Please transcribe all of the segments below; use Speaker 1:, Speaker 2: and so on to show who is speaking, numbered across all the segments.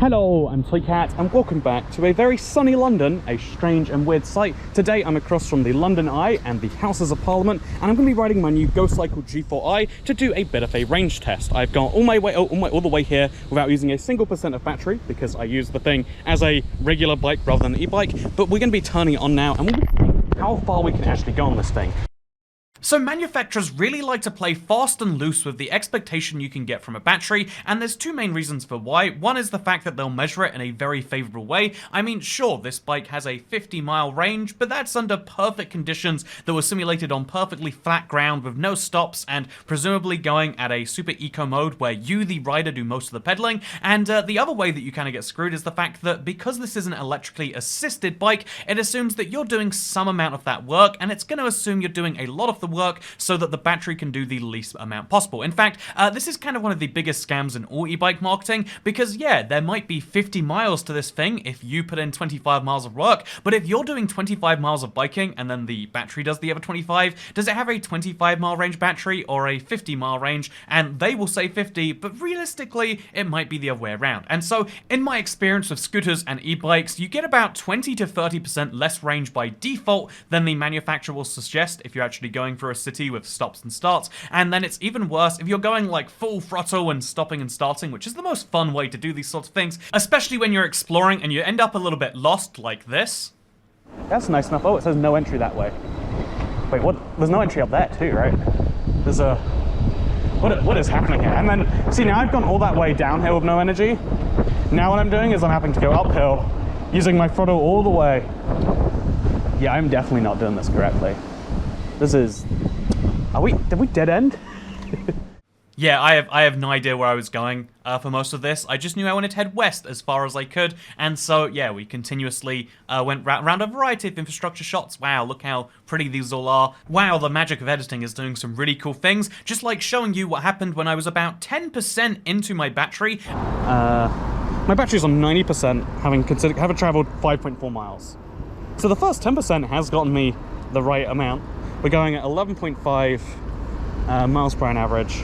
Speaker 1: Hello, I'm Toycat and welcome back to a very sunny London, a strange and weird sight. Today I'm across from the London Eye and the Houses of Parliament, and I'm going to be riding my new GoCycle G4i to do a bit of a range test. I've gone all the way here without using a single % of battery because I use the thing as a regular bike rather than an e-bike, but we're going to be turning it on now and we'll be seeing how far we can actually go on this thing.
Speaker 2: So manufacturers really like to play fast and loose with the expectation you can get from a battery, and there's two main reasons for why. One is the fact that they'll measure it in a very favorable way. I mean, sure, this bike has a 50-mile range, but that's under perfect conditions that were simulated on perfectly flat ground with no stops and presumably going at a super eco mode where you, the rider, do most of the pedaling. And the other way that you kind of get screwed is the fact that because this is an electrically assisted bike, it assumes that you're doing some amount of that work, and it's going to assume you're doing a lot of the work so that the battery can do the least amount possible. In fact, this is kind of one of the biggest scams in all e-bike marketing because, yeah, there might be 50 miles to this thing if you put in 25 miles of work, but if you're doing 25 miles of biking and then the battery does the other 25, does it have a 25-mile range battery or a 50-mile range? And they will say 50, but realistically, it might be the other way around. And so, in my experience with scooters and e-bikes, you get about 20 to 30% less range by default than the manufacturer will suggest if you're actually going through a city with stops and starts, and then it's even worse if you're going like full throttle and stopping and starting, which is the most fun way to do these sorts of things, especially when you're exploring and you end up a little bit lost like this.
Speaker 1: That's nice enough. Oh, it says no entry that way. Wait, what? There's no entry up there too, right? There's a... What is happening here? And then, see, now I've gone all that way downhill with no energy. Now what I'm doing is I'm having to go uphill using my throttle all the way. Yeah, I'm definitely not doing this correctly. This is... Did we dead end?
Speaker 2: Yeah, I have no idea where I was going for most of this. I just knew I wanted to head west as far as I could, and so, yeah, we continuously went around a variety of infrastructure shots. Wow, look how pretty these all are. Wow, the magic of editing is doing some really cool things, just like showing you what happened when I was about 10% into my battery.
Speaker 1: My battery's on 90%, having traveled 5.4 miles. So the first 10% has gotten me the right amount. We're going at 11.5 miles per hour average.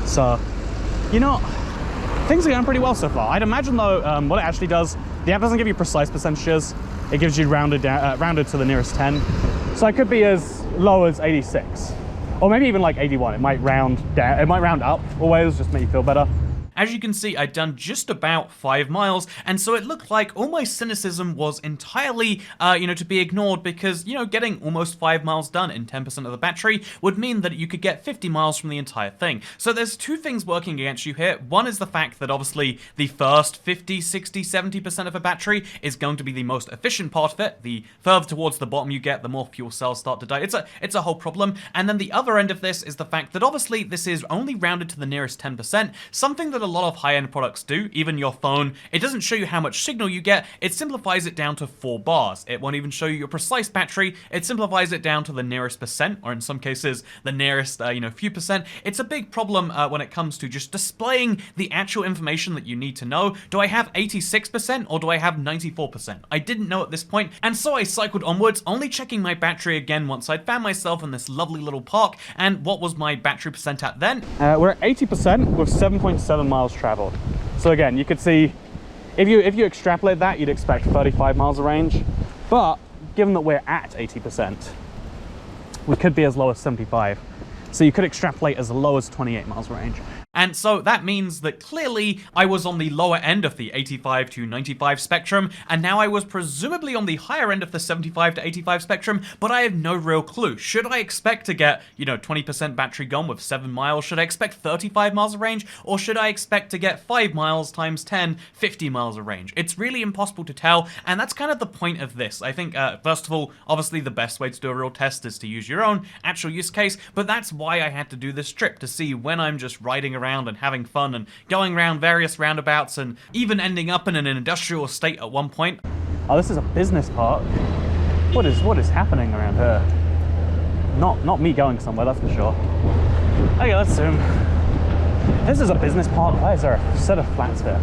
Speaker 1: So, you know, things are going pretty well so far. I'd imagine though, what it actually does, the app doesn't give you precise percentages. It gives you rounded to the nearest 10. So it could be as low as 86, or maybe even like 81. It might round down. It might round up always, just to make you feel better.
Speaker 2: As you can see, I'd done just about 5 miles, and so it looked like all my cynicism was entirely, to be ignored because, getting almost 5 miles done in 10% of the battery would mean that you could get 50 miles from the entire thing. So there's two things working against you here. One is the fact that obviously the first 50, 60, 70% of a battery is going to be the most efficient part of it. The further towards the bottom you get, the more fuel cells start to die. It's a whole problem. And then the other end of this is the fact that obviously this is only rounded to the nearest 10%, something that a lot of high-end products do. Even your phone, it doesn't show you how much signal you get, it simplifies it down to 4 bars. It won't even show you your precise battery, it simplifies it down to the nearest percent, or in some cases, the nearest, few percent. It's a big problem when it comes to just displaying the actual information that you need to know. Do I have 86% or do I have 94%? I didn't know at this point, and so I cycled onwards, only checking my battery again once I'd found myself in this lovely little park. And what was my battery percent at then?
Speaker 1: We're at 80% with 7.7 miles traveled. So again, you could see, if you extrapolate that, you'd expect 35 miles of range. But given that we're at 80%, we could be as low as 75. So you could extrapolate as low as 28 miles range.
Speaker 2: And so that means that clearly I was on the lower end of the 85 to 95 spectrum, and now I was presumably on the higher end of the 75 to 85 spectrum, but I have no real clue. Should I expect to get, 20% battery gone with 7 miles? Should I expect 35 miles of range? Or should I expect to get 5 miles times 10, 50 miles of range? It's really impossible to tell, and that's kind of the point of this. I think, first of all, obviously the best way to do a real test is to use your own actual use case, but that's why I had to do this trip, to see when I'm just riding around and having fun and going around various roundabouts and even ending up in an industrial estate at one point.
Speaker 1: Oh, this is a business park. What is happening around here? Not me going somewhere, that's for sure. Okay, let's zoom. This is a business park. Why is there a set of flats here?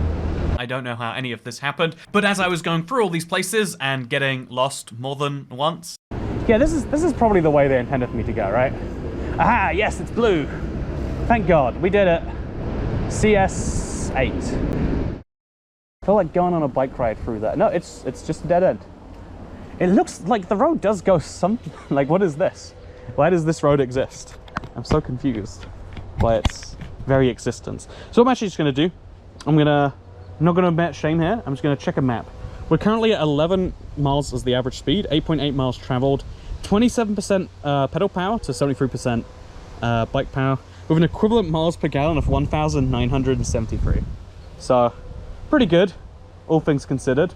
Speaker 2: I don't know how any of this happened, but as I was going through all these places and getting lost more than once.
Speaker 1: Yeah, this is probably the way they intended for me to go, right? Aha, yes, it's blue. Thank God, we did it. CS8. I feel like going on a bike ride through that. No, it's just a dead end. It looks like the road does go some, like what is this? Why does this road exist? I'm so confused by its very existence. So what I'm actually just gonna do, I'm not gonna bet shame here, I'm just gonna check a map. We're currently at 11 miles as the average speed, 8.8 miles traveled, 27% pedal power to 73% bike power, with an equivalent miles per gallon of 1,973. So, pretty good, all things considered.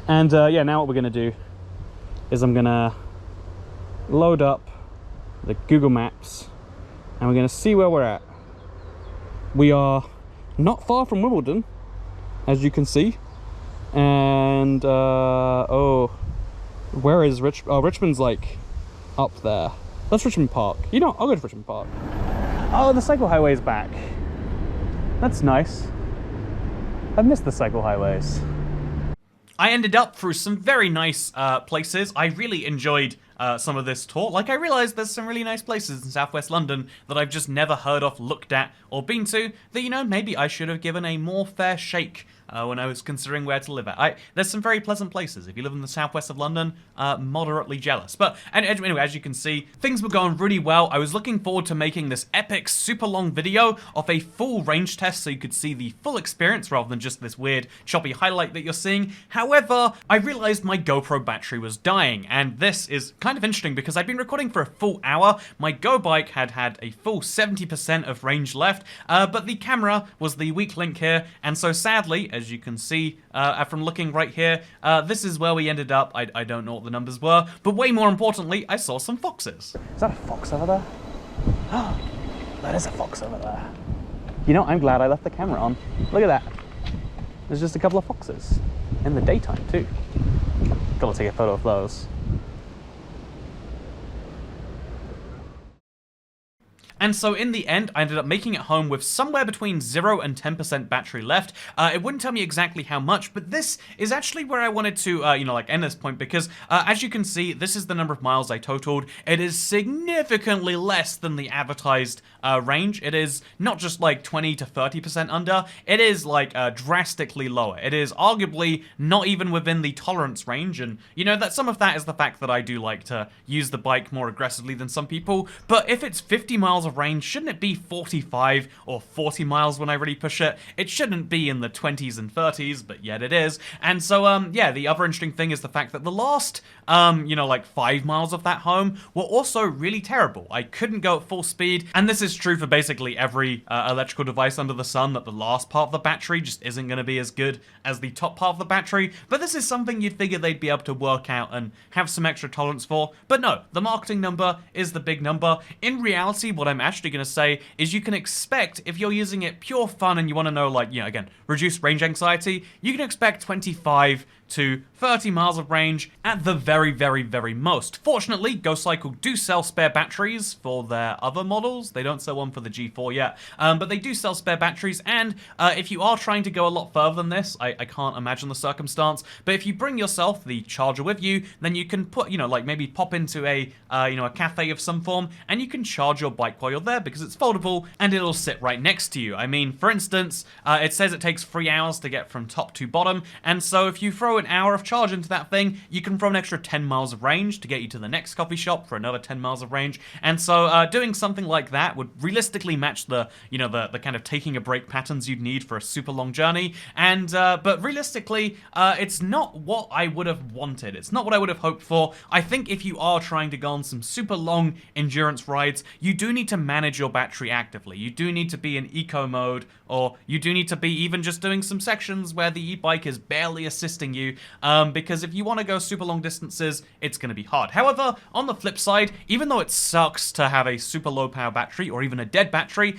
Speaker 1: And yeah, now what we're gonna do is I'm gonna load up the Google Maps and we're gonna see where we're at. We are not far from Wimbledon, as you can see. And oh, where is Richmond's like up there. That's Richmond Park. You know, I'll go to Richmond Park. Oh, the cycle highway's back. That's nice. I missed the cycle highways.
Speaker 2: I ended up through some very nice places. I really enjoyed some of this tour. Like, I realized there's some really nice places in southwest London that I've just never heard of, looked at, or been to, that, you know, maybe I should have given a more fair shake when I was considering where to live at. There's some very pleasant places. If you live in the southwest of London, moderately jealous. But anyway, as you can see, things were going really well. I was looking forward to making this epic, super long video of a full range test so you could see the full experience rather than just this weird, choppy highlight that you're seeing. However, I realized my GoPro battery was dying, and this is kind of interesting because I've been recording for a full hour. My Go bike had a full 70% of range left, but the camera was the weak link here, and so sadly, as you can see from looking right here, this is where we ended up. I don't know what the numbers were, but way more importantly, I saw some foxes.
Speaker 1: Is that a fox over there? That is a fox over there. You know, I'm glad I left the camera on. Look at that. There's just a couple of foxes. In the daytime, too. Gotta take a photo of those.
Speaker 2: And so in the end, I ended up making it home with somewhere between 0 and 10% battery left. It wouldn't tell me exactly how much, but this is actually where I wanted to, you know, like end this point, because as you can see, this is the number of miles I totaled. It is significantly less than the advertised range. It is not just like 20 to 30% under, it is like drastically lower. It is arguably not even within the tolerance range, and you know that some of that is the fact that I do like to use the bike more aggressively than some people, but if it's 50 miles of range, shouldn't it be 45 or 40 miles when I really push it? It shouldn't be in the 20s and 30s, but yet it is. And so, yeah, the other interesting thing is the fact that the last, you know, like 5 miles of that home were also really terrible. I couldn't go at full speed, and this is true for basically every electrical device under the sun, that the last part of the battery just isn't going to be as good as the top part of the battery, but this is something you'd figure they'd be able to work out and have some extra tolerance for. But no, the marketing number is the big number. In reality, what I'm actually going to say is you can expect, if you're using it pure fun and you want to know, like, you know, again, reduce range anxiety, you can expect 25 to 30 miles of range at the very, very, very most. Fortunately, GoCycle do sell spare batteries for their other models. They don't sell one for the G4 yet, but they do sell spare batteries, and if you are trying to go a lot further than this, I can't imagine the circumstance, but if you bring yourself the charger with you, then you can put, you know, like maybe pop into a, you know, a cafe of some form, and you can charge your bike while you're there because it's foldable and it'll sit right next to you. I mean, for instance, it says it takes 3 hours to get from top to bottom, and so if you throw an hour of charge into that thing, you can throw an extra 10 miles of range to get you to the next coffee shop for another 10 miles of range. And so doing something like that would realistically match the, you know, the kind of taking a break patterns you'd need for a super long journey. And but realistically, it's not what I would have wanted. It's not what I would have hoped for. I think if you are trying to go on some super long endurance rides, you do need to manage your battery actively. You do need to be in eco mode, or you do need to be even just doing some sections where the e-bike is barely assisting you, because if you want to go super long distances, it's going to be hard. However, on the flip side, even though it sucks to have a super low power battery or even a dead battery,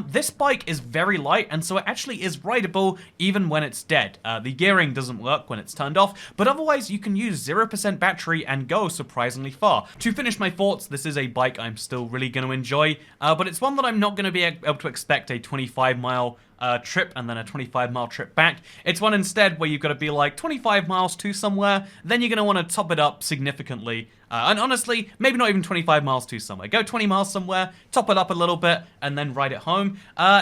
Speaker 2: this bike is very light, and so it actually is rideable even when it's dead. The gearing doesn't work when it's turned off, but otherwise you can use 0% battery and go surprisingly far. To finish my thoughts, this is a bike I'm still really going to enjoy, but it's one that I'm not going to be able to expect a 25 mile trip and then a 25-mile trip back. It's one instead where you've got to be like 25 miles to somewhere, then you're going to want to top it up significantly. And honestly, maybe not even 25 miles to somewhere. Go 20 miles somewhere, top it up a little bit, and then ride it home.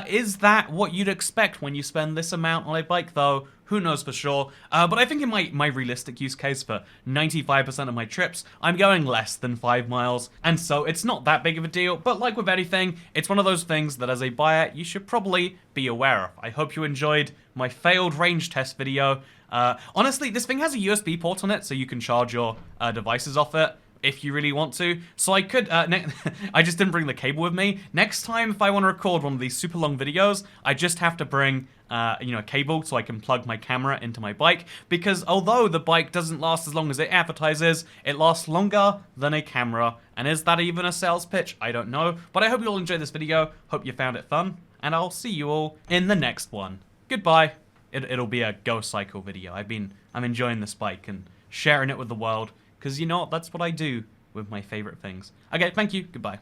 Speaker 2: Is that what you'd expect when you spend this amount on a bike, though? Who knows for sure, but I think in my realistic use case for 95% of my trips, I'm going less than 5 miles, and so it's not that big of a deal, but like with anything, it's one of those things that as a buyer, you should probably be aware of. I hope you enjoyed my failed range test video. Honestly, this thing has a USB port on it, so you can charge your devices off it if you really want to. So I could, I just didn't bring the cable with me. Next time, if I want to record one of these super long videos, I just have to bring, a cable so I can plug my camera into my bike, because although the bike doesn't last as long as it advertises, it lasts longer than a camera. And is that even a sales pitch? I don't know. But I hope you all enjoyed this video. Hope you found it fun. And I'll see you all in the next one. Goodbye. It'll be a GoCycle video. I'm enjoying this bike and sharing it with the world, because you know what, that's what I do with my favorite things. Okay, thank you, goodbye.